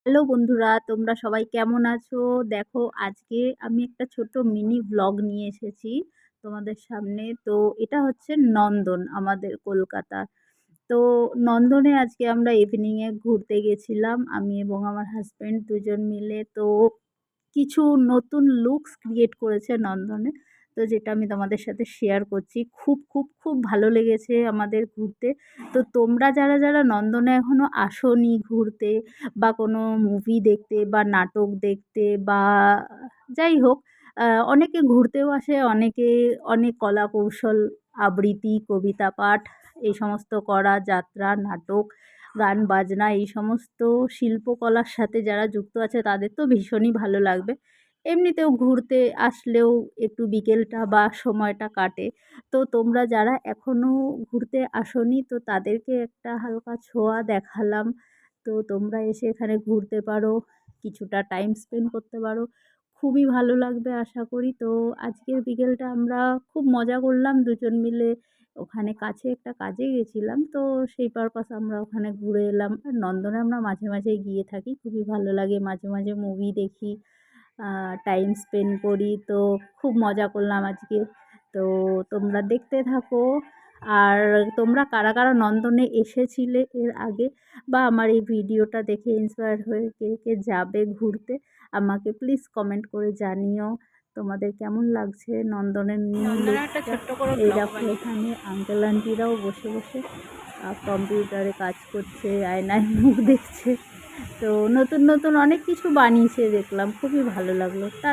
Hello বন্ধুরা, তোমরা সবাই কেমন আছো? দেখো আজকে আমি একটা ছোট্ট মিনি ভ্লগ নিয়ে এসেছি তোমাদের সামনে। তো এটা হচ্ছে নন্দন আমাদের কলকাতা। তো নন্দনে আজকে আমরা ইভিনিং এ ঘুরতে গেছিলাম আমি এবং আমার হাসব্যান্ড দুজন মিলে। তো কিছু নতুন লুকস ক্রিয়েট করেছে নন্দনে। তো যেটা আমি তোমাদের সাথে শেয়ার করছি। খুব ভালো লেগেছে আমাদের ঘুরতে। তো তোমরা যারা নন্দনে এখনো আসোনি ঘুরতে বা কোনো মুভি দেখতে বা নাটক দেখতে বা যাই হোক, অনেকে ঘুরতেও আসে, অনেকে অনেক কলা কৌশল, আবৃত্তি, কবিতা পাঠ এই সমস্ত করা, যাত্রা, নাটক, গান বাজনা এই সমস্ত শিল্পকলার সাথে যারা যুক্ত আছে তাদের তো ভীষণই ভালো লাগবে। এমনিতেও ঘুরতে আসলেও একটু বিকেলটা বা সময়টা কাটে। তো তোমরা যারা এখনও ঘুরতে আসোনি তো তাদেরকে একটা হালকা ছোঁয়া দেখালাম। তো তোমরা এসে এখানে ঘুরতে পারো, কিছুটা টাইম স্পেন্ড করতে পারো। খুবই ভালো লাগবে আশা করি। তো আজকের বিকেলটা আমরা খুব মজা করলাম দুজন মিলে। ওখানে কাছে একটা কাজে গেছিলাম, তো সেই পারপাস আমরা ওখানে ঘুরে এলাম। আর নন্দনে আমরা মাঝে গিয়ে থাকি, খুবই ভালো লাগে। মাঝে মুভি দেখি, টাইম স্পেন্ড করি। তো খুব মজা করলাম আজকে। তো তোমরা দেখতে থাকো। আর তোমরা কারা নন্দনে এসেছিলে এর আগে বা আমার এই ভিডিওটা দেখে ইন্সপায়ার হয়ে কে যাবে ঘুরতে, আমাকে প্লিজ কমেন্ট করে জানিও তোমাদের কেমন লাগছে নন্দনের নিউ লুকটা। এই দেখো এখানে আঙ্কেল আন্টিরাও বসে কম্পিউটারে কাজ করছে, আয়নায় মুখ দেখছে। তো নতুন অনেক কিছু বানিয়েছে দেখলাম, খুবই ভালো লাগলো। টাটা।